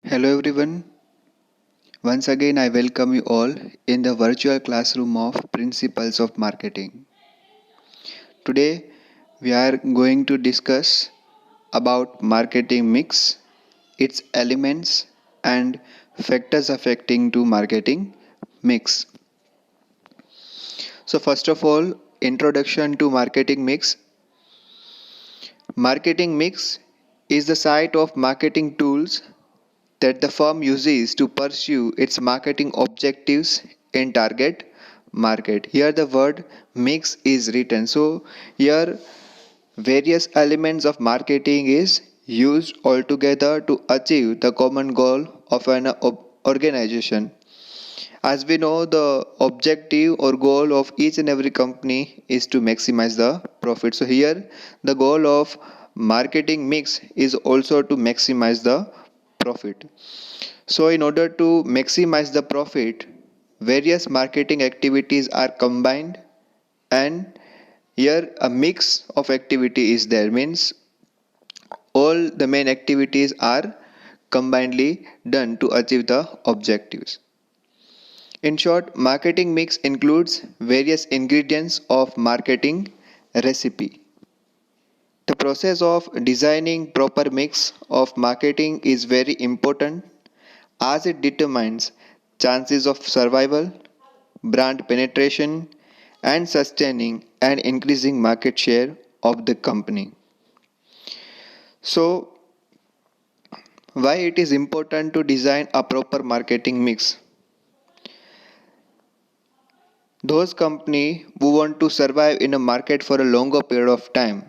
Hello everyone. Once again, I welcome you all in the virtual classroom of Principles of Marketing. Today, we are going to discuss about marketing mix, its elements, and factors affecting to marketing mix. So, first of all, introduction to marketing mix. Marketing mix is the set of marketing tools that the firm uses to pursue its marketing objectives in target market. Here the word mix is written. So here various elements of marketing is used altogether to achieve the common goal of an organization. As we know, the objective or goal of each and every company is to maximize the profit. So here the goal of marketing mix is also to maximize the profit. So, in order to maximize the profit, various marketing activities are combined, and here a mix of activity is there. Means all the main activities are combinedly done to achieve the objectives. In short, marketing mix includes various ingredients of marketing recipe. The process of designing proper mix of marketing is very important as it determines chances of survival, brand penetration, and sustaining and increasing market share of the company. So, why it is important to design a proper marketing mix? Those companies who want to survive in a market for a longer period of time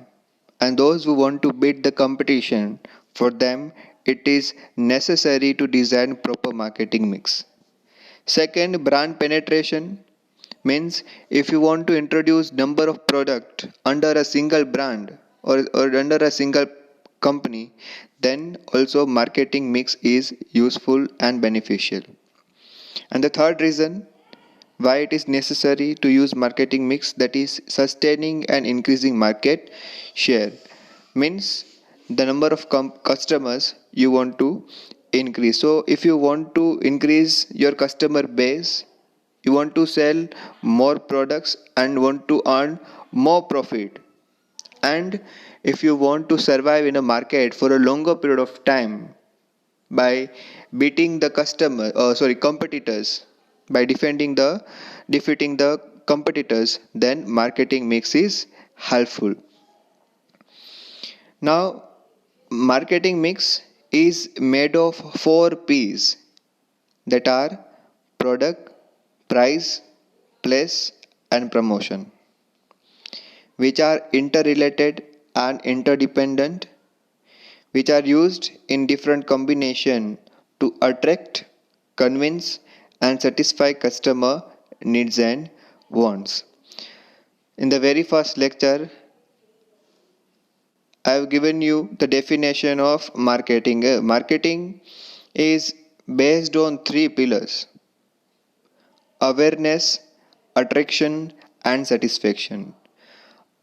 and those who want to beat the competition, for them it is necessary to design proper marketing mix. Second, brand penetration means if you want to introduce number of product under a single brand or under a single company, then also marketing mix is useful and beneficial. And the third reason why it is necessary to use marketing mix, that is sustaining and increasing market share, means the number of customers you want to increase. So if you want to increase your customer base, you want to sell more products and want to earn more profit, and if you want to survive in a market for a longer period of time by beating the competitors, by defeating the competitors, then marketing mix is helpful. Now, marketing mix is made of 4 P's, that are product, price, place, and promotion, which are interrelated and interdependent, which are used in different combination to attract, convince, and satisfy customer needs and wants. In the very first lecture, I have given you the definition of marketing. Marketing is based on 3 pillars: awareness, attraction, and satisfaction.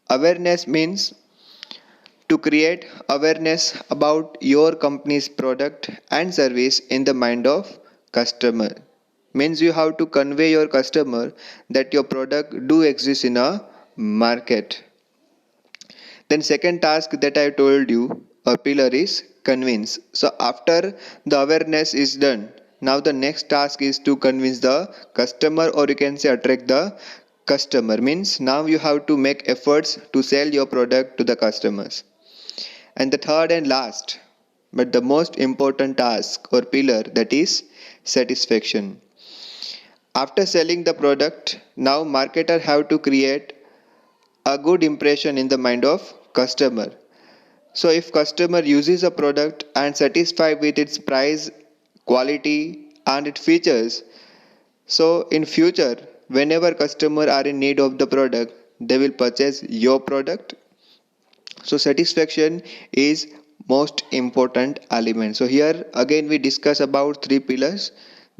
Awareness means to create awareness about your company's product and service in the mind of customer. Means you have to convey your customer that your product do exist in a market. Then second task that I told you, a pillar, is convince. So after the awareness is done, now the next task is to convince the customer, or you can say attract the customer. Means now you have to make efforts to sell your product to the customers. And the third and last, but the most important task or pillar, that is satisfaction. After selling the product, now marketer have to create a good impression in the mind of customer. So if customer uses a product and satisfied with its price, quality, and its features, so in future whenever customer are in need of the product, they will purchase your product. So satisfaction is most important element. So here again we discuss about 3 pillars,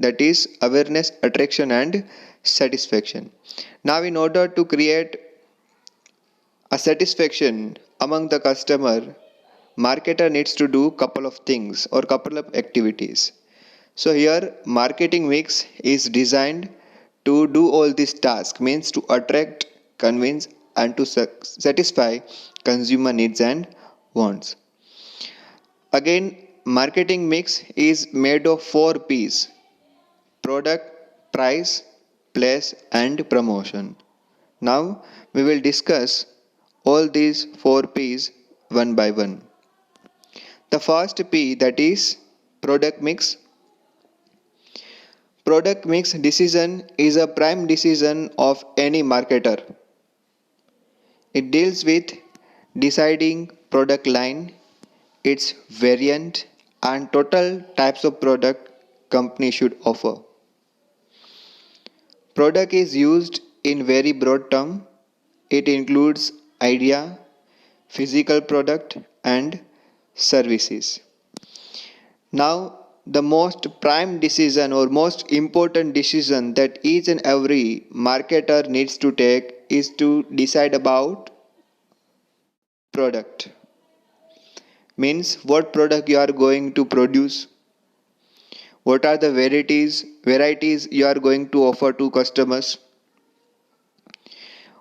that is awareness, attraction, and satisfaction. Now in order to create a satisfaction among the customer, marketer needs to do couple of things or couple of activities. So here marketing mix is designed to do all these tasks, means to attract, convince and to satisfy consumer needs and wants. Again, marketing mix is made of 4 P's: product, price, place and promotion. Now we will discuss all these 4 P's one by one. The first P, that is product mix. Product mix decision is a prime decision of any marketer. It deals with deciding product line, its variant and total types of product company should offer. Product is used in very broad term. It includes idea, physical product and services. Now the most prime decision or most important decision that each and every marketer needs to take is to decide about product. Means what product you are going to produce, what are the varieties you are going to offer to customers,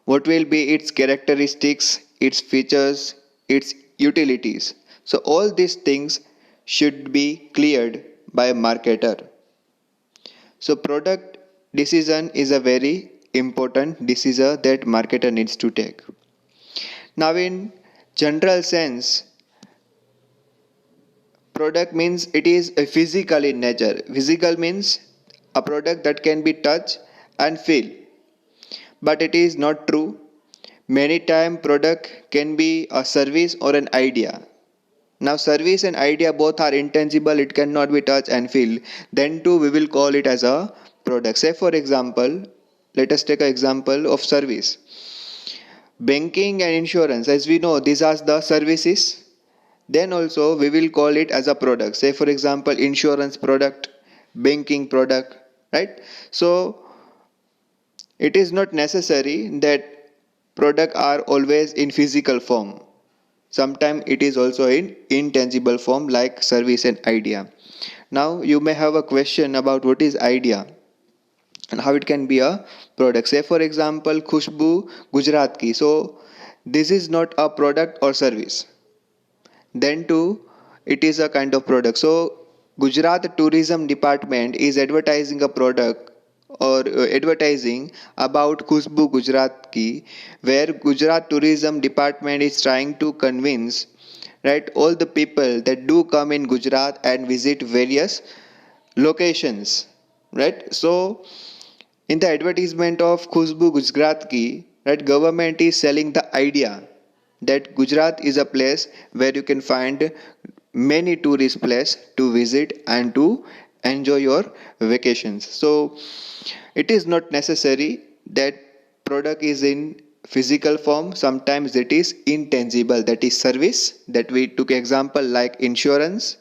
what will be its characteristics, its features, its utilities. So all these things should be cleared by a marketer. So product decision is a very important decision that marketer needs to take. Now in general sense, product means it is a physical in nature. Physical means a product that can be touched and feel. But it is not true. Many times product can be a service or an idea. Now service and idea both are intangible, it cannot be touched and feel. Then too we will call it as a product. Say for example, let us take an example of service. Banking and insurance, as we know, these are the services. Then also we will call it as a product. Say for example, insurance product, banking product, right? So it is not necessary that products are always in physical form. Sometimes it is also in intangible form like service and idea. Now you may have a question about what is idea and how it can be a product. Say for example, Khushbu Gujarat Ki. So this is not a product or service. Then too it is a kind of product. So Gujarat Tourism Department is advertising a product or advertising about Khushbu Gujarat Ki, where Gujarat Tourism Department is trying to convince, right, all the people that do come in Gujarat and visit various locations, right. So in the advertisement of Khushbu Gujarat Ki, right, government is selling the idea that Gujarat is a place where you can find many tourist places to visit and to enjoy your vacations. So it is not necessary that product is in physical form. Sometimes it is intangible, that is service, that we took example like insurance,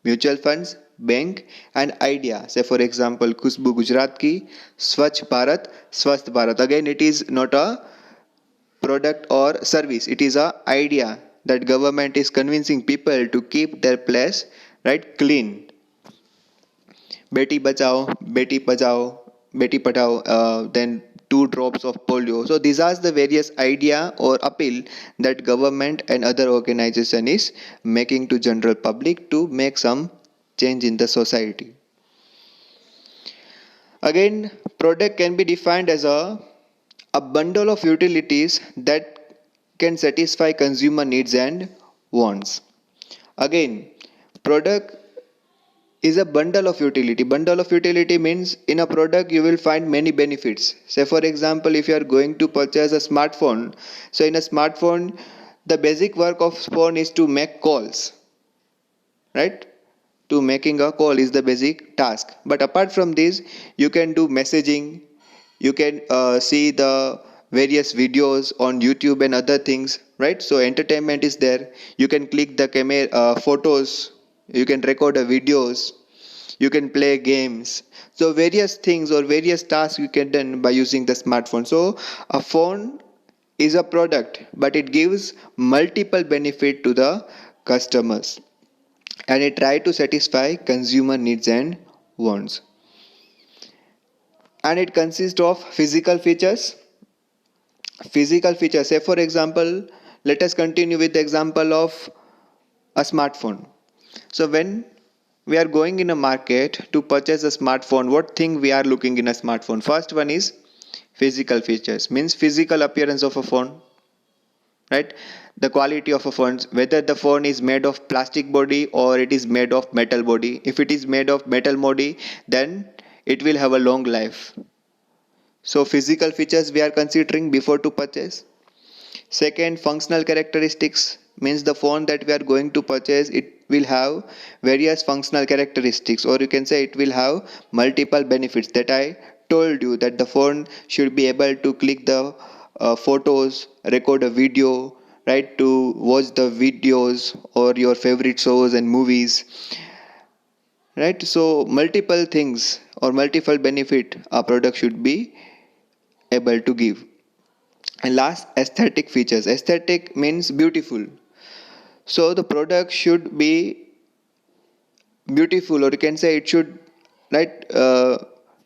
mutual funds, bank and idea. Say for example, Khushbu Gujarat Ki, Swachh Bharat, Swasth Bharat. Again it is not a product or service, it is a idea that government is convincing people to keep their place, right, clean. Beti bachao, beti pachao, beti padhao, then 2 drops of polio. So these are the various idea or appeal that government and other organization is making to general public to make some change in the society. Again, product can be defined as a bundle of utilities that can satisfy consumer needs and wants. Again, product is a bundle of utility. Bundle of utility means in a product you will find many benefits. Say for example, if you are going to purchase a smartphone, so in a smartphone the basic work of phone is to make calls, right? To making a call is the basic task. But apart from this, you can do messaging, you can see the various videos on YouTube and other things, right? So entertainment is there. You can click the camera photos, you can record videos, you can play games. So various things or various tasks you can done by using the smartphone. So a phone is a product, but it gives multiple benefit to the customers and it try to satisfy consumer needs and wants. And it consists of physical features. Say for example, let us continue with the example of a smartphone. So when we are going in a market to purchase a smartphone, what thing we are looking in a smartphone? First one is physical features, means physical appearance of a phone, right? The quality of a phone, whether the phone is made of plastic body or it is made of metal body. If it is made of metal body, then it will have a long life. So physical features we are considering before to purchase. Second, functional characteristics, means the phone that we are going to purchase, it will have various functional characteristics, or you can say it will have multiple benefits that I told you, that the phone should be able to click the photos, record a video, right, to watch the videos or your favorite shows and movies, right? So multiple things or multiple benefit a product should be able to give. And last, aesthetic features. Aesthetic means beautiful. So the product should be beautiful, or you can say it should, right,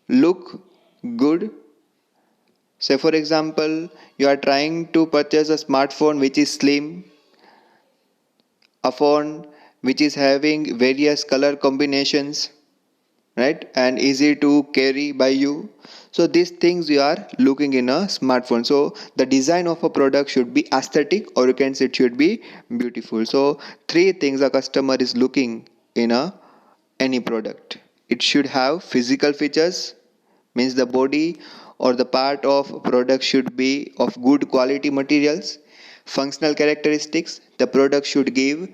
look good. Say for example, you are trying to purchase a smartphone which is slim, a phone which is having various color combinations, right, and easy to carry by you. So these things you are looking in a smartphone. So the design of a product should be aesthetic, or you can say it should be beautiful. So three things a customer is looking in a any product. It should have physical features, means the body or the part of product should be of good quality materials. Functional characteristics, the product should give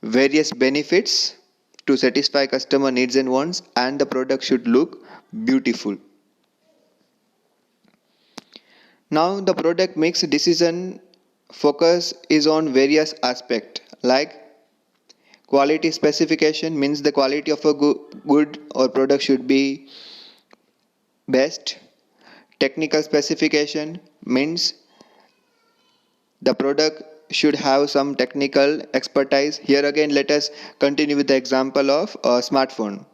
various benefits to satisfy customer needs and wants, and the product should look beautiful. Now the product mix decision focus is on various aspects, like quality specification, means the quality of a good or product should be best. Technical specification means the product should have some technical expertise. Here again, let us continue with the example of a smartphone.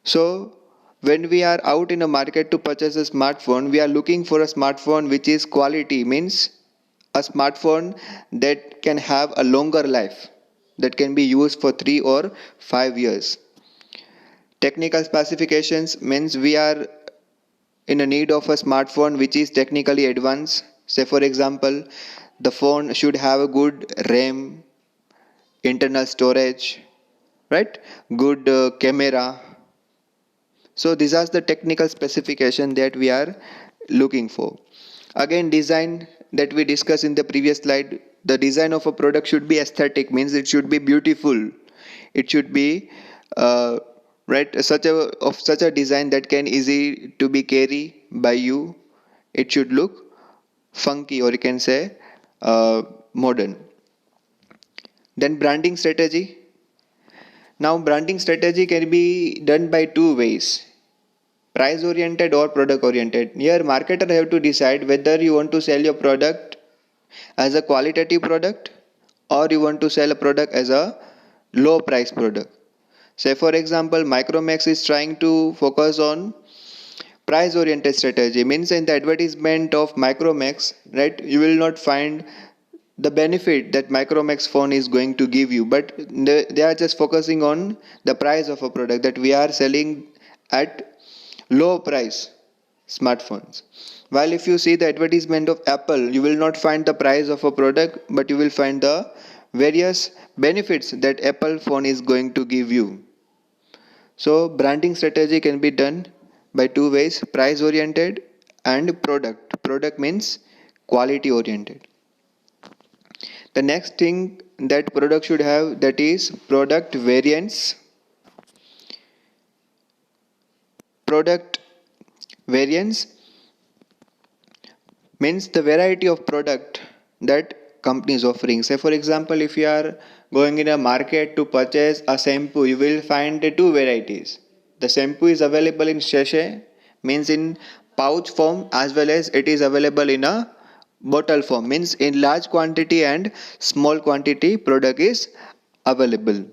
So when we are out in a market to purchase a smartphone, we are looking for a smartphone which is quality, means a smartphone that can have a longer life, that can be used for 3 or 5 years. Technical specifications means we are in a need of a smartphone which is technically advanced. Say for example, the phone should have a good RAM, internal storage, right, good camera. So these are the technical specification that we are looking for. Again, design that we discussed in the previous slide, the design of a product should be aesthetic, means it should be beautiful. It should be right, such a design that can easy to be carried by you. It should look funky, or you can say modern. Then branding strategy. Now branding strategy can be done by two ways: price oriented or product oriented. Here marketer have to decide whether you want to sell your product as a qualitative product, or you want to sell a product as a low price product. Say for example, Micromax is trying to focus on price oriented strategy, means in the advertisement of Micromax, right, you will not find the benefit that Micromax phone is going to give you, but they are just focusing on the price of a product, that we are selling at low price smartphones. While if you see the advertisement of Apple, you will not find the price of a product, but you will find the various benefits that Apple phone is going to give you. So branding strategy can be done by two ways: price oriented and product. Product means quality oriented. The next thing that product should have, that is product variants. Product variants means the variety of product that company is offering. Say for example, if you are going in a market to purchase a shampoo, you will find two varieties. The shampoo is available in sachet, means in pouch form, as well as it is available in a bottle form, means in large quantity and small quantity product is available.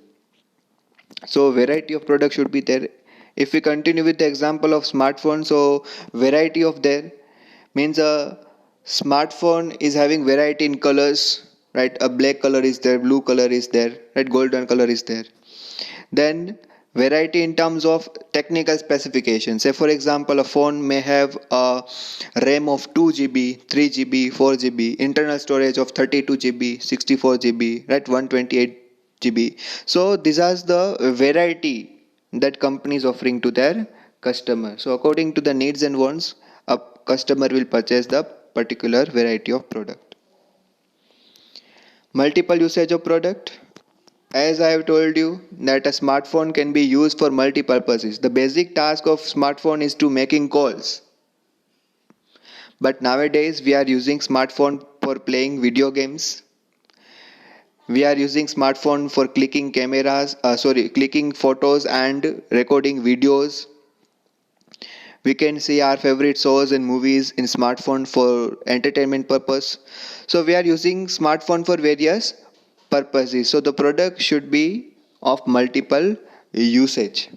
So variety of product should be there If we continue with the example of smartphone, so variety of there means a smartphone is having variety in colors, right? A black color is there, blue color is there, right? Golden color is there. Then variety in terms of technical specifications. Say for example, a phone may have a RAM of 2 GB, 3 GB, 4 GB, internal storage of 32 GB, 64 GB, right? 128 GB. So these are the variety that company is offering to their customer. So according to the needs and wants, a customer will purchase the particular variety of product. Multiple usage of product. As I have told you that a smartphone can be used for multi-purposes. The basic task of smartphone is to making calls. But nowadays we are using smartphone for playing video games. We are using smartphone for clicking photos and recording videos. We can see our favorite shows and movies in smartphone for entertainment purpose. So we are using smartphone for various purposes. So the product should be of multiple usage.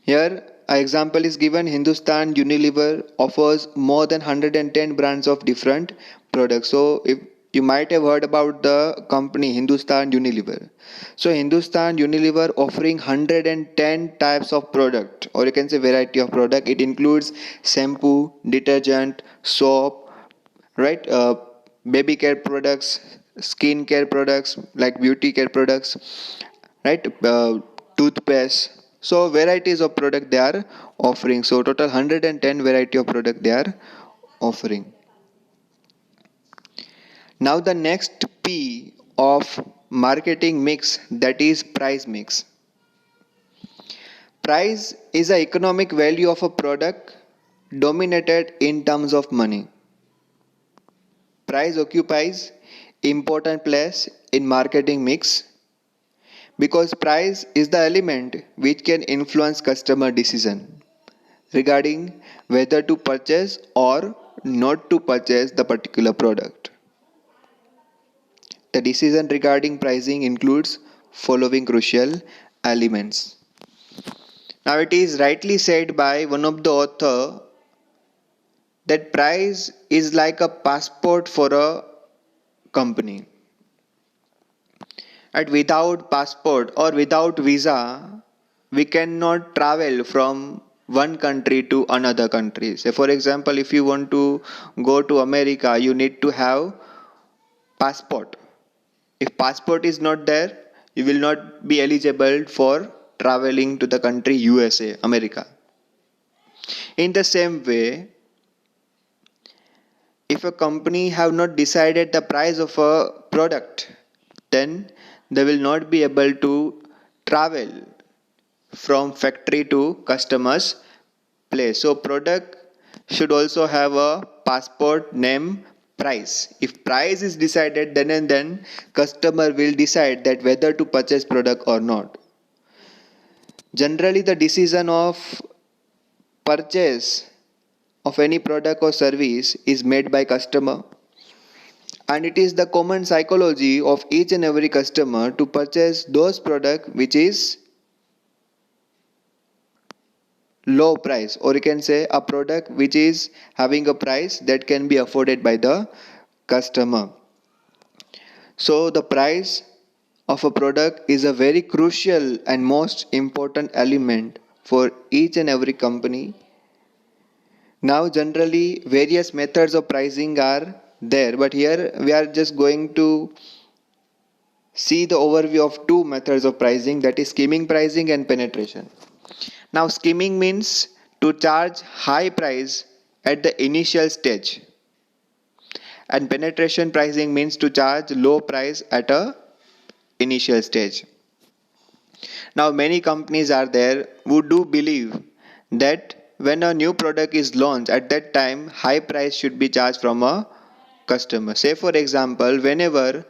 Here an example is given. Hindustan Unilever offers more than 110 brands of different products. So if you might have heard about the company Hindustan Unilever. So Hindustan Unilever offering 110 types of product, or you can say variety of product. It includes shampoo, detergent, soap, right? Baby care products, skin care products like beauty care products, right? Toothpaste. So varieties of product they are offering. So total 110 variety of product they are offering. Now the next P of marketing mix, that is price mix. Price is the economic value of a product dominated in terms of money. Price occupies important place in marketing mix because price is the element which can influence customer decision regarding whether to purchase or not to purchase the particular product. The decision regarding pricing includes following crucial elements. Now it is rightly said by one of the author that price is like a passport for a company. And without passport or without visa, we cannot travel from one country to another country. Say for example, if you want to go to America, you need to have passport. If passport is not there, you will not be eligible for traveling to the country USA, America. In the same way, if a company have not decided the price of a product, then they will not be able to travel from factory to customers place. So product should also have a passport name price. If price is decided, then and then customer will decide that whether to purchase product or not. Generally the decision of purchase of any product or service is made by customer, and it is the common psychology of each and every customer to purchase those product which is low price, or you can say a product which is having a price that can be afforded by the customer. So the price of a product is a very crucial and most important element for each and every company. Now generally various methods of pricing are there, but here we are just going to see the overview of two methods of pricing, that is skimming pricing and penetration. Now skimming means to charge high price at the initial stage, and penetration pricing means to charge low price at a initial stage. Now many companies are there who do believe that when a new product is launched, at that time high price should be charged from a customer. Say for example, whenever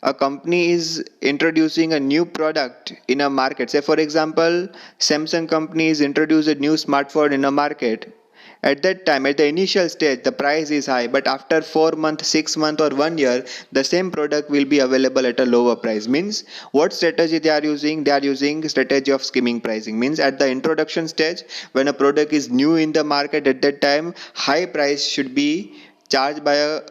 a company is introducing a new product in a market, say for example Samsung company is introduce a new smartphone in a market, At that time, at the initial stage, the price is high, but after 4 months, 6 months or 1 year, the same product will be available at a lower price. Means what strategy they are using? They are using strategy of skimming pricing. Means at the introduction stage, when a product is new in the market, at that time, high price should be charged by a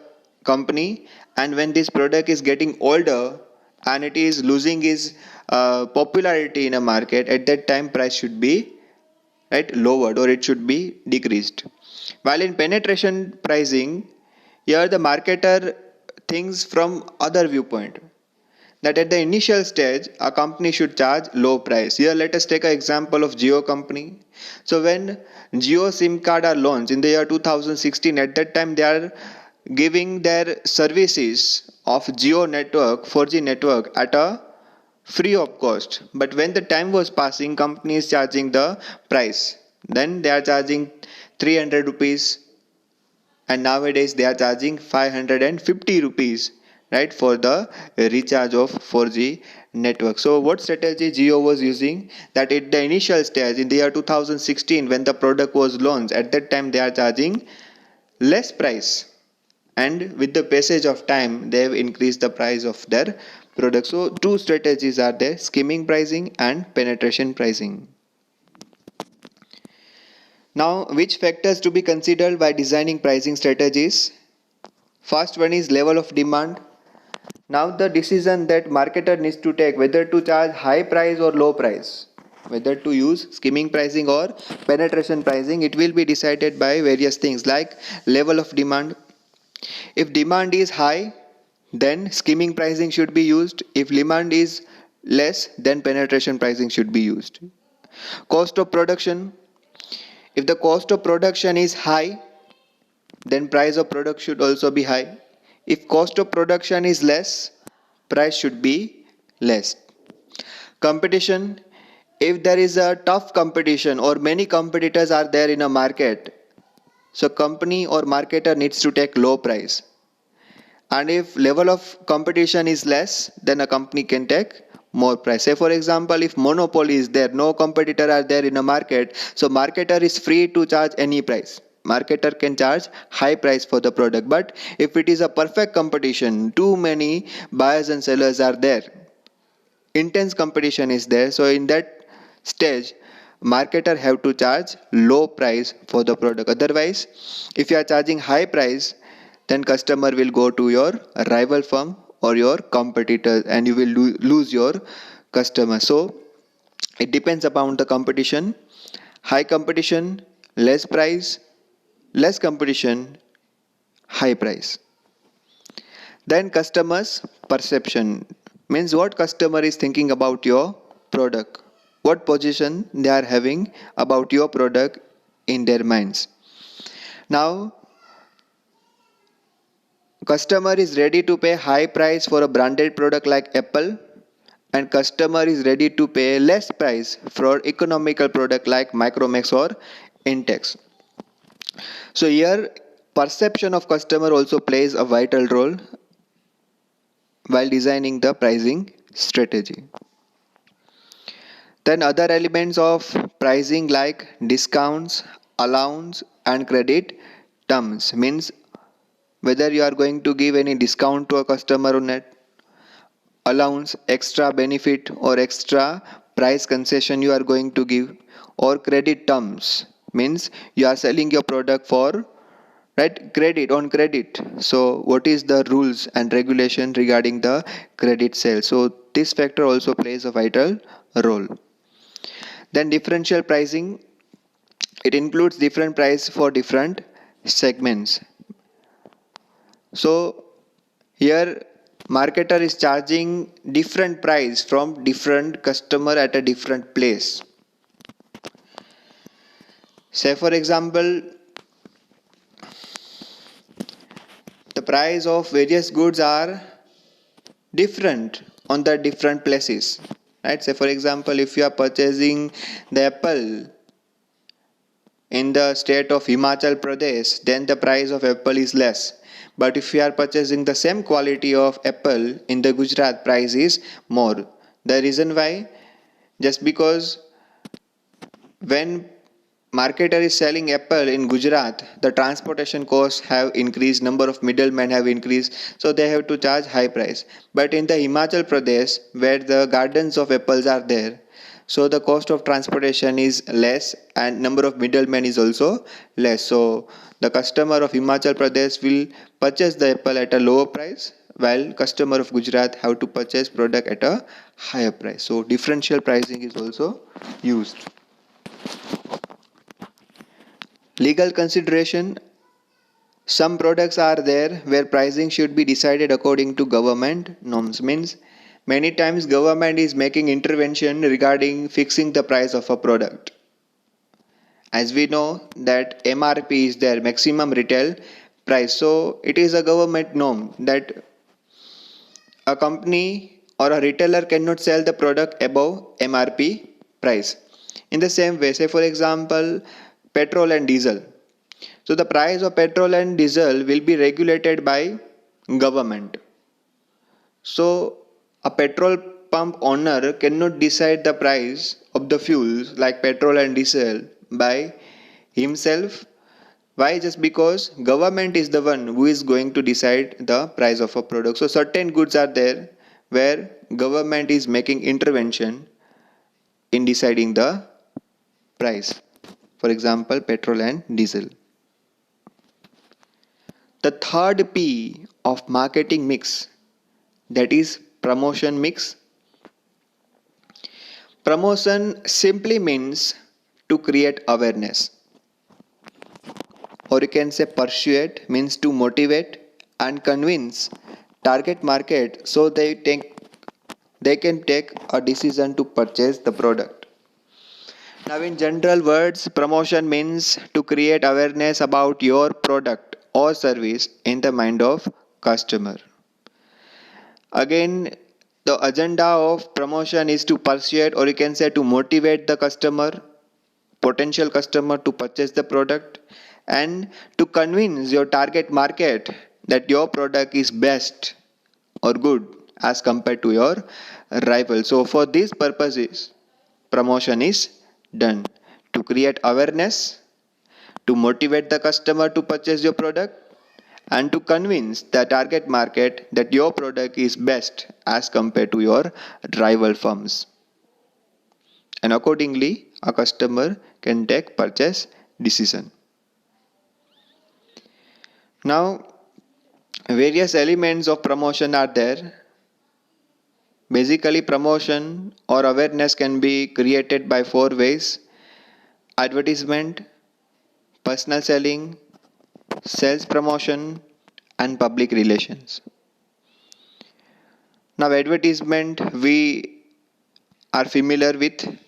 company, and when this product is getting older and it is losing its popularity in a market, at that time price should be right lowered or it should be decreased. While in penetration pricing, here the marketer thinks from other viewpoint, that at the initial stage a company should charge low price. Here let us take an example of Jio company. So when Jio SIM card are launched in the year 2016, at that time they are giving their services of Jio network, 4G network, at a free of cost. But when the time was passing, company is charging the price. Then they are charging 300 rupees, and nowadays they are charging 550 rupees, right, for the recharge of 4G network. So what strategy Jio was using? That at the initial stage in the year 2016, when the product was launched, at that time they are charging less price, and with the passage of time they have increased the price of their product. So two strategies are there: skimming pricing and penetration pricing. Now, which factors to be considered by designing pricing strategies? First one is level of demand. Now the decision that marketer needs to take, whether to charge high price or low price, whether to use skimming pricing or penetration pricing, it will be decided by various things like level of demand. If demand is high, then skimming pricing should be used. If demand is less, then penetration pricing should be used. Cost of production. If the cost of production is high, then price of product should also be high. If cost of production is less, price should be less. Competition. If there is a tough competition or many competitors are there in a market, so company or marketer needs to take low price. And if level of competition is less, then a company can take more price. Say for example, if monopoly is there, no competitor are there in a market, so marketer is free to charge any price. Marketer can charge high price for the product. But if it is a perfect competition, too many buyers and sellers are there, intense competition is there, so in that stage marketer have to charge low price for the product. Otherwise, if you are charging high price, then customer will go to your rival firm or your competitor, and you will lose your customer. So it depends upon the competition. High competition, less price; less competition, high price. Then customers perception, means what customer is thinking about your product, what position they are having about your product in their minds. Now customer is ready to pay high price for a branded product like Apple, and customer is ready to pay less price for economical product like Micromax or Intex. So here perception of customer also plays a vital role while designing the pricing strategy. Then other elements of pricing like discounts, allowance and credit terms, means whether you are going to give any discount to a customer or not, allowance, extra benefit or extra price concession you are going to give, or credit terms, means you are selling your product for right credit on credit. So what is the rules and regulation regarding the credit sale? So this factor also plays a vital role. Then differential pricing, it includes different price for different segments. So here marketer is charging different price from different customer at a different place. Say for example, the price of various goods are different on the different places, right? Say for example, if you are purchasing the apple in the state of Himachal Pradesh, then the price of apple is less. But if you are purchasing the same quality of apple in the Gujarat, price is more. The reason why, just because when marketer is selling apple in Gujarat, the transportation costs have increased, number of middlemen have increased, so they have to charge high price. But in the Himachal Pradesh, where the gardens of apples are there, so the cost of transportation is less and number of middlemen is also less. So the customer of Himachal Pradesh will purchase the apple at a lower price, while customer of Gujarat have to purchase product at a higher price. So differential pricing is also used. Legal consideration. Some products are there where pricing should be decided according to government norms. Means many times government is making intervention regarding fixing the price of a product. As we know that MRP is their maximum retail price. So it is a government norm that a company or a retailer cannot sell the product above MRP price. In the same way, say for example, petrol and diesel. So the price of petrol and diesel will be regulated by government. So a petrol pump owner cannot decide the price of the fuels like petrol and diesel by himself. Why? Just because government is the one who is going to decide the price of a product. So certain goods are there where government is making intervention in deciding the price. For example, petrol and diesel. The third P of marketing mix, that is promotion mix. Promotion simply means to create awareness, or you can say persuade means to motivate and convince target market so they can take a decision to purchase the product. Now in general words, promotion means to create awareness about your product or service in the mind of customer. Again, the agenda of promotion is to persuade, or you can say to motivate the customer, potential customer, to purchase the product, and to convince your target market that your product is best or good as compared to your rival. So for these purposes, promotion is done to create awareness, to motivate the customer to purchase your product, and to convince the target market that your product is best as compared to your rival firms. And accordingly, a customer can take purchase decision. Now, various elements of promotion are there. Basically, promotion or awareness can be created by four ways: advertisement, personal selling, sales promotion, and public relations. Now, advertisement we are familiar with.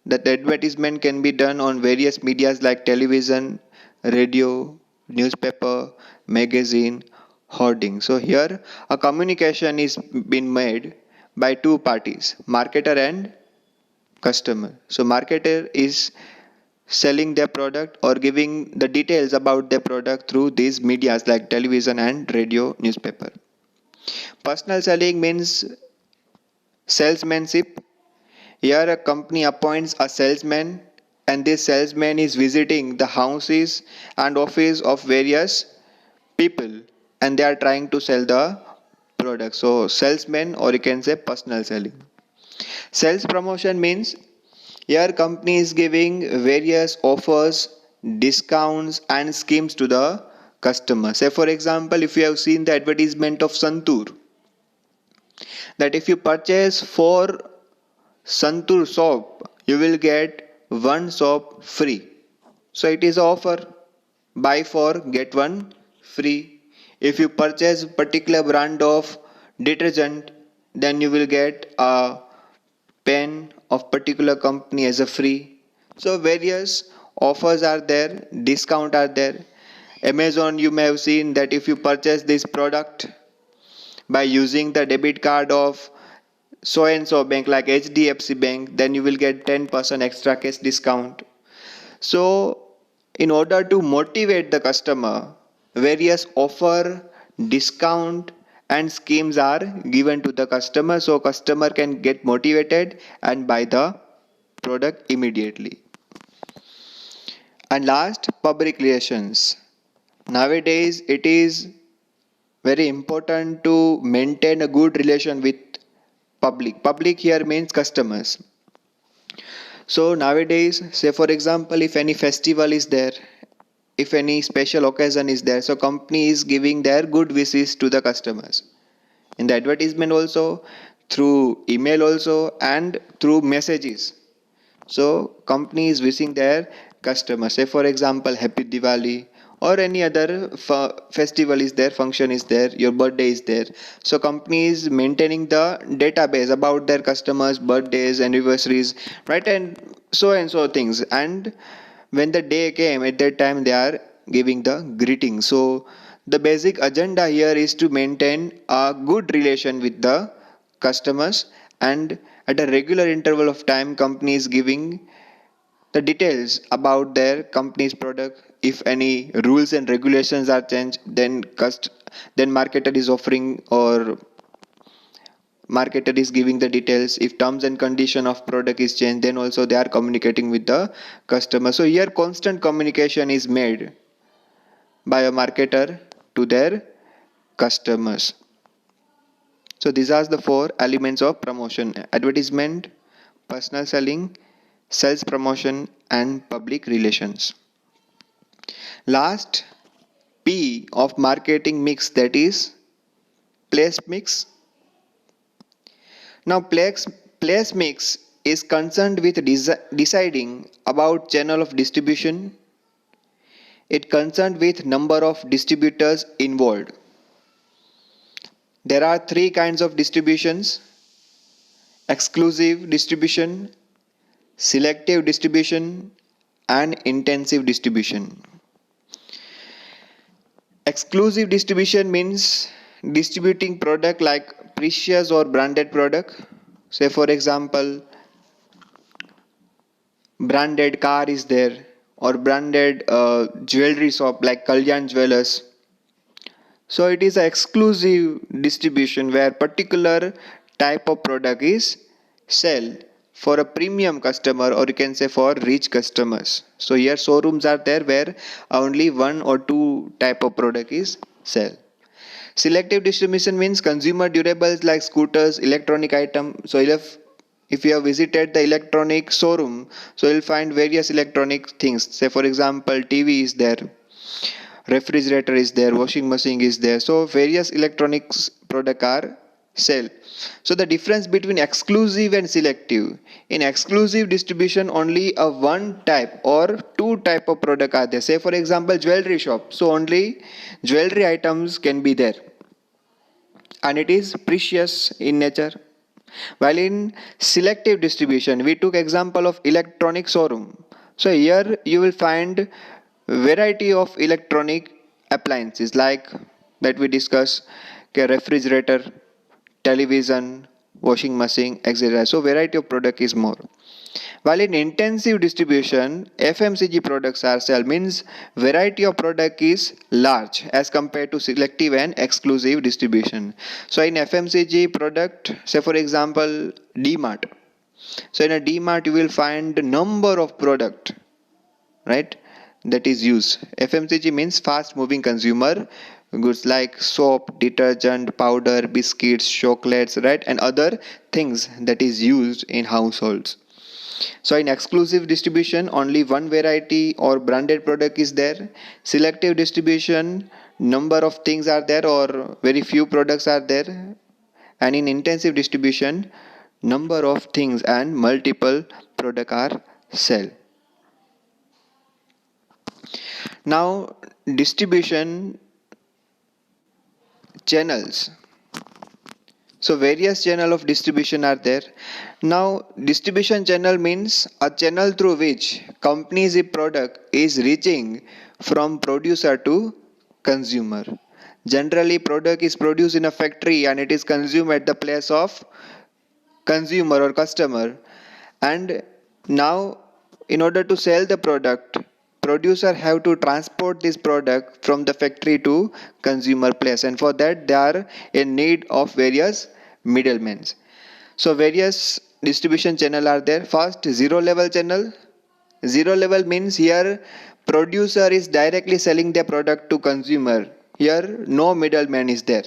That advertisement can be done on various medias like television, radio, newspaper, magazine, hoarding. So here a communication is being made by two parties, marketer and customer. So marketer is selling their product or giving the details about their product through these medias like television and radio, newspaper. Personal selling means salesmanship. Here a company appoints a salesman, and this salesman is visiting the houses and office of various people, and they are trying to sell the product. So salesman, or you can say personal selling. Sales promotion means here company is giving various offers, discounts and schemes to the customer. Say for example, if you have seen the advertisement of Santur, that if you purchase 4 Santur soap, you will get 1 soap free. So it is offer, buy 4 get 1 free. If you purchase particular brand of detergent, then you will get a pen of particular company as a free. So various offers are there, discount are there. Amazon, you may have seen that if you purchase this product by using the debit card of so and so bank like HDFC Bank, then you will get 10% extra cash discount. So in order to motivate the customer, various offer, discount and schemes are given to the customer, so customer can get motivated and buy the product immediately. And last, public relations. Nowadays, it is very important to maintain a good relation with public. Public here means customers. So nowadays, say for example, if any festival is there, if any special occasion is there, so company is giving their good wishes to the customers in the advertisement also, through email also, and through messages. So company is wishing their customers, say for example, happy Diwali, or any other festival is there, function is there, your birthday is there. So company is maintaining the database about their customers birthdays, anniversaries, right, and so things. And when the day came, at that time they are giving the greeting. So the basic agenda here is to maintain a good relation with the customers, and at a regular interval of time company is giving the details about their company's product. If any rules and regulations are changed, then marketer is offering, or marketer is giving the details. If terms and condition of product is changed, then also they are communicating with the customer. So here constant communication is made by a marketer to their customers. So these are the four elements of promotion: advertisement, personal selling, sales promotion, and public relations. Last, P of marketing mix, that is place mix. Now place mix is concerned with deciding about channel of distribution. It concerned with number of distributors involved. There are three kinds of distributions: exclusive distribution, selective distribution, and intensive distribution. Exclusive distribution means distributing product like precious or branded product. Say for example, branded car is there, or branded jewelry shop like Kalyan Jewelers. So it is an exclusive distribution where particular type of product is sell for a premium customer, or you can say for rich customers. So here showrooms are there where only one or two type of product is sell. Selective distribution means consumer durables like scooters, electronic item. So if you have visited the electronic showroom, so you'll find various electronic things. Say for example, TV is there, refrigerator is there, washing machine is there. So various electronics product are sell. So the difference between exclusive and selective: in exclusive distribution only a one type or two type of product are there. Say for example, jewelry shop, so only jewelry items can be there, and it is precious in nature. While in selective distribution, we took example of electronic showroom. So here you will find variety of electronic appliances like that we discuss, okay, refrigerator, television, washing machine, etc. So variety of product is more. While in intensive distribution, FMCG products are sold, means variety of product is large as compared to selective and exclusive distribution. So in FMCG product, say for example, DMart. So in a DMart you will find number of product, right, that is used. FMCG means fast moving consumer goods like soap, detergent, powder, biscuits, chocolates, right, and other things that is used in households. So in exclusive distribution, only one variety or branded product is there. Selective distribution, number of things are there or very few products are there. And in intensive distribution, number of things and multiple product are sell. Now distribution channels. So various channel of distribution are there. Now distribution channel means a channel through which company's product is reaching from producer to consumer. Generally product is produced in a factory and it is consumed at the place of consumer or customer. And now in order to sell the product, producer have to transport this product from the factory to consumer place, and for that they are in need of various middlemen. So various distribution channel are there. First, zero level channel. Zero level means here Producer is directly selling their product to consumer. Here no middleman is there.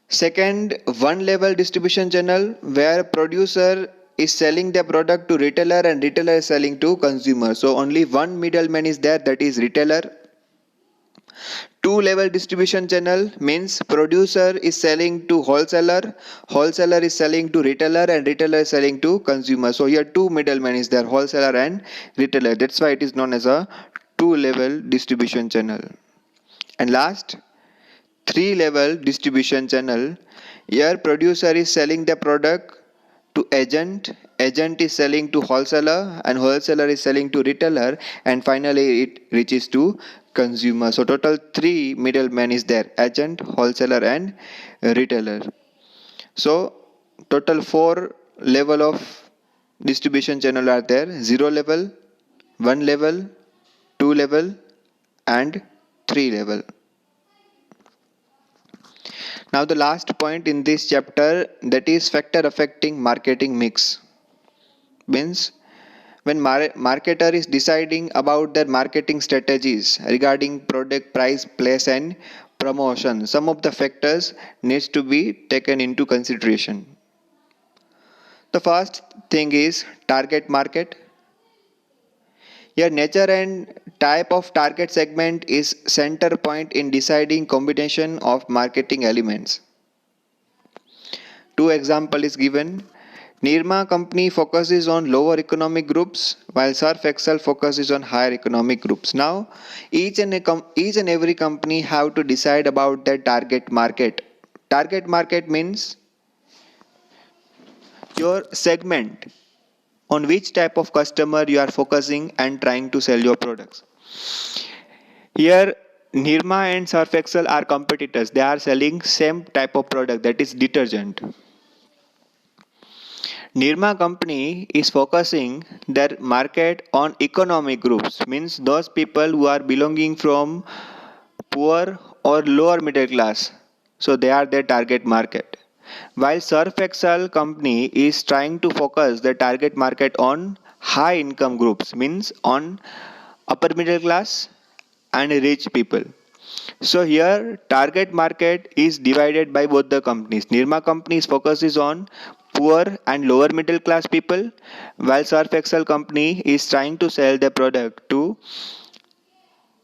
Second, one level distribution channel where producer is selling their product to retailer and retailer is selling to consumer. So only one middleman is there, that is retailer. Two level distribution channel means producer is selling to wholesaler, wholesaler is selling to retailer and retailer is selling to consumer. So here two middlemen is there, wholesaler and retailer. That's why it is known as a two level distribution channel. And last, three level distribution channel. Here producer is selling the product to agent, agent is selling to wholesaler and wholesaler is selling to retailer, and finally it reaches to consumer. So total three middlemen is there, agent, wholesaler and retailer. So total four level of distribution channel are there: zero level, one level, two level and three level. Now the last point in this chapter, that is factor affecting marketing mix. Means when marketer is deciding about their marketing strategies regarding product price, place and promotion, some of the factors needs to be taken into consideration. The first thing is target market. Here nature and type of target segment is center point in deciding combination of marketing elements. Two example is given. Nirma company focuses on lower economic groups while Surf Excel focuses on higher economic groups. Now each and every company have to decide about their target market. Target market means your segment, on which type of customer you are focusing and trying to sell your products. Here Nirma and Surf Excel are competitors. They are selling same type of product, that is detergent. Nirma company is focusing their market on economic groups, means those people who are belonging from poor or lower middle class. So they are their target market. While Surf Excel company is trying to focus the target market on high income groups, means on upper middle class and rich people. So here target market is divided by both the companies. Nirma company's focus is on poor and lower middle class people, while Surf Excel company is trying to sell their product to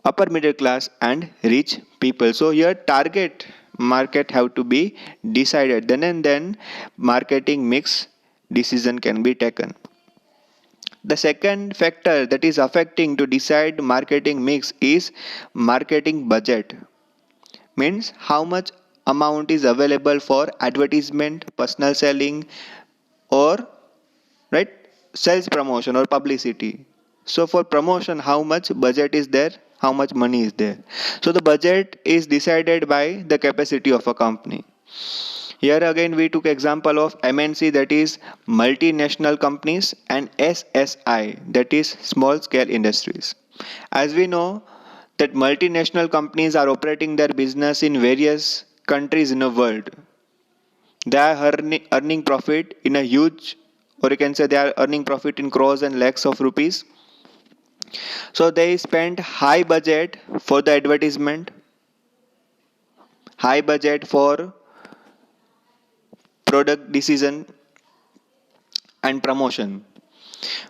upper middle class and rich people. So here target market have to be decided. Then and then marketing mix decision can be taken. The second factor that is affecting to decide marketing mix is marketing budget. Means how much amount is available for advertisement, personal selling or right sales promotion or publicity. So for promotion, how much budget is there, how much money is there. So the budget is decided by the capacity of a company. Here again we took example of MNC, that is multinational companies, and SSI, that is small scale industries. As we know that multinational companies are operating their business in various countries in the world. They are earning profit in a huge, or you can say they are earning profit in crores and lakhs of rupees. So they spend high budget for the advertisement, high budget for product decision and promotion.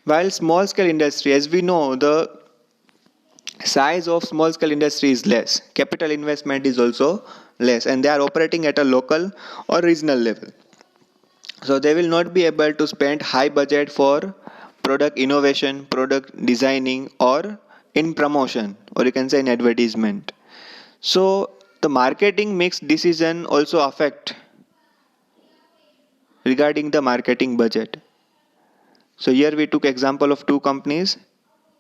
While small scale industry, as we know, the size of small scale industry is less, capital investment is also less, and they are operating at a local or regional level. So they will not be able to spend high budget for product innovation, product designing or in promotion, or you can say in advertisement. So the marketing mix decision also affect regarding the marketing budget. So here we took example of two companies,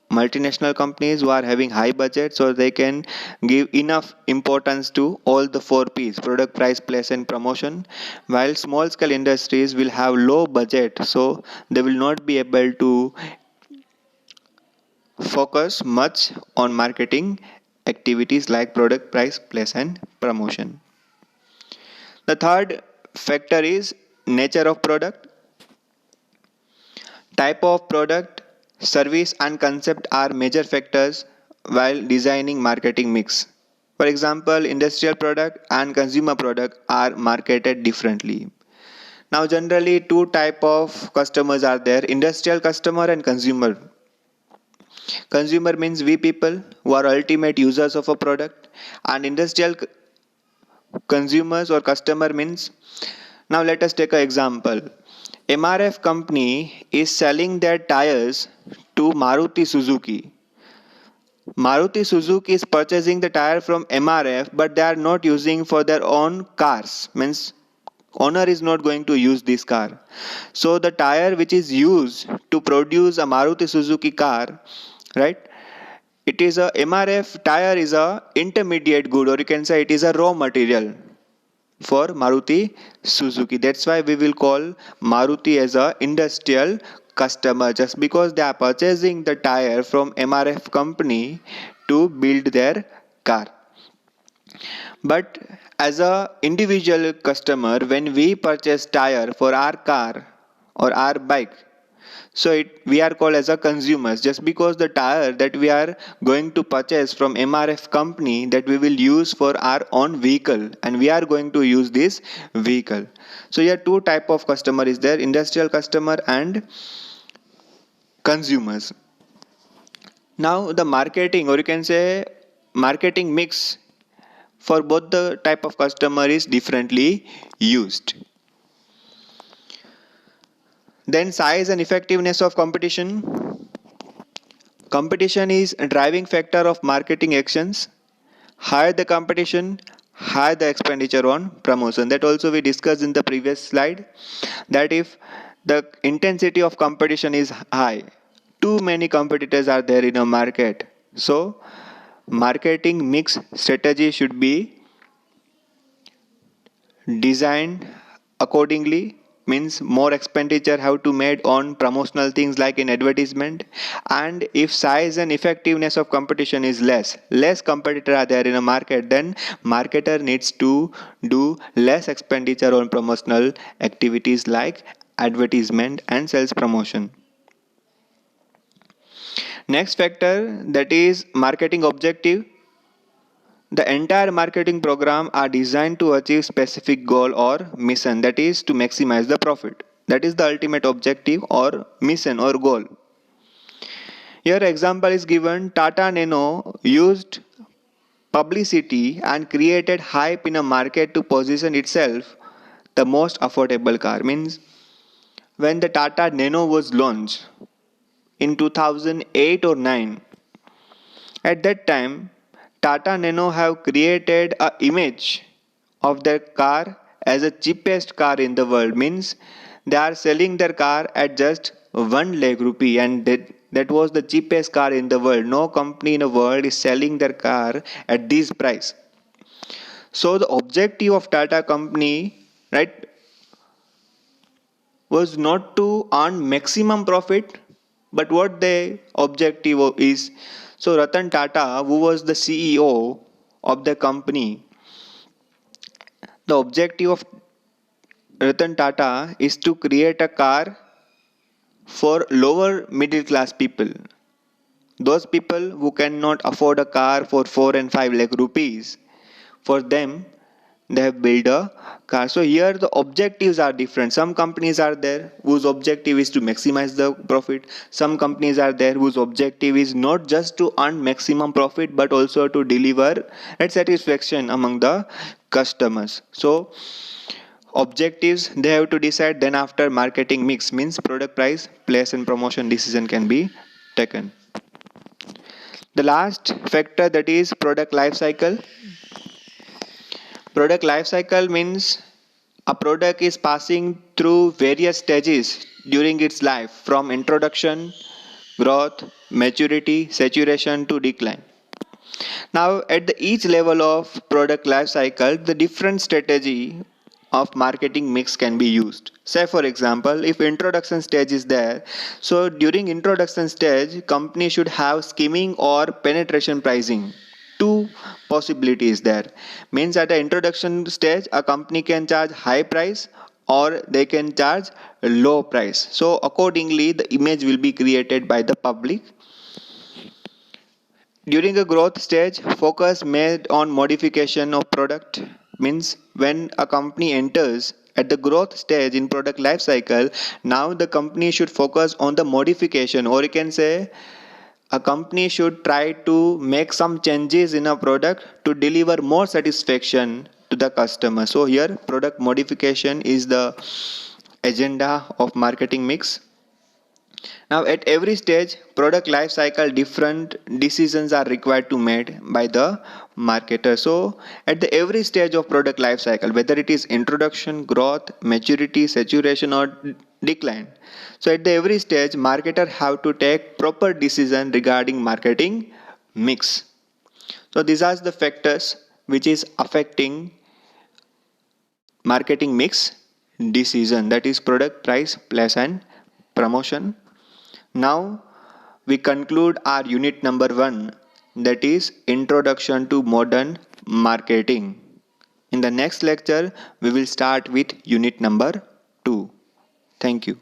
multinational companies who are having high budget, so they can give enough importance to all the 4 P's: product, price, place and promotion, while small scale industries will have low budget, so they will not be able to focus much on marketing activities like product, price, place and promotion. The third factor is nature of product, type of product, service and concept are major factors while designing marketing mix. For example, industrial product and consumer product are marketed differently. Now generally two type of customers are there, industrial customer and consumer. Consumer means we people who are ultimate users of a product, and industrial consumers or customer means, now let us take an example. MRF company is selling their tires to Maruti Suzuki. Maruti Suzuki is purchasing the tire from MRF, but they are not using for their own cars. Means owner is not going to use this car. So the tire which is used to produce a Maruti Suzuki car, right? It is a MRF tire is a intermediate good, or you can say it is a raw material for Maruti Suzuki. That's why we will call Maruti as a industrial customer, just because they are purchasing the tire from MRF company to build their car. But as a individual customer, when we purchase tire for our car or our bike, so we are called as a consumers, just because the tire that we are going to purchase from MRF company, that we will use for our own vehicle, and we are going to use this vehicle. So here two type of customer is there, industrial customer and consumers. Now the marketing, or you can say marketing mix for both the type of customer is differently used. Then size and effectiveness of competition. Competition is a driving factor of marketing actions. Higher the competition, higher the expenditure on promotion. That also we discussed in the previous slide, that if the intensity of competition is high, too many competitors are there in a market, so marketing mix strategy should be designed accordingly. Means more expenditure have to made on promotional things like in advertisement. And if size and effectiveness of competition is less competitor are there in a market, then marketer needs to do less expenditure on promotional activities like advertisement and sales promotion. Next factor, that is marketing objective. The entire marketing program are designed to achieve specific goal or mission, that is to maximize the profit. That is the ultimate objective or mission or goal. Here example is given, Tata Nano used publicity and created hype in a market to position itself the most affordable car. Means when the Tata Nano was launched in 2008 or 9, at that time Tata Nano have created a image of their car as a cheapest car in the world. Means they are selling their car at just 1 lakh rupee, and that was the cheapest car in the world. No company in the world is selling their car at this price. So the objective of Tata company, right, was not to earn maximum profit, but what the objective is. So Ratan Tata, who was the CEO of the company, the objective of Ratan Tata is to create a car for lower middle class people. Those people who cannot afford a car for 4 and 5 lakh rupees, for them they have built a car. So here the objectives are different. Some companies are there whose objective is to maximize the profit. Some companies are there whose objective is not just to earn maximum profit, but also to deliver satisfaction among the customers. So objectives they have to decide, then after marketing mix means product price, place and promotion decision can be taken. The last factor, that is product life cycle. Product life cycle means a product is passing through various stages during its life, from introduction, growth, maturity, saturation to decline. Now at the each level of product life cycle, the different strategy of marketing mix can be used. Say for example, if introduction stage is there, so during introduction stage company should have skimming or penetration pricing. Two possibilities there. Means at the introduction stage a company can charge high price, or they can charge a low price. So accordingly the image will be created by the public. During a growth stage, focus made on modification of product, means when a company enters at the growth stage in product life cycle, now the company should focus on the modification, or you can say a company should try to make some changes in a product to deliver more satisfaction to the customer. So here product modification is the agenda of marketing mix. Now at every stage product life cycle, different decisions are required to made by the marketer. So at the every stage of product life cycle, whether it is introduction, growth, maturity, saturation or decline, so at the every stage marketer have to take proper decision regarding marketing mix. So these are the factors which is affecting marketing mix decision, that is product, price, place and promotion. Now we conclude our unit number 1, that is introduction to modern marketing. In the next lecture we will start with unit number 2. Thank you.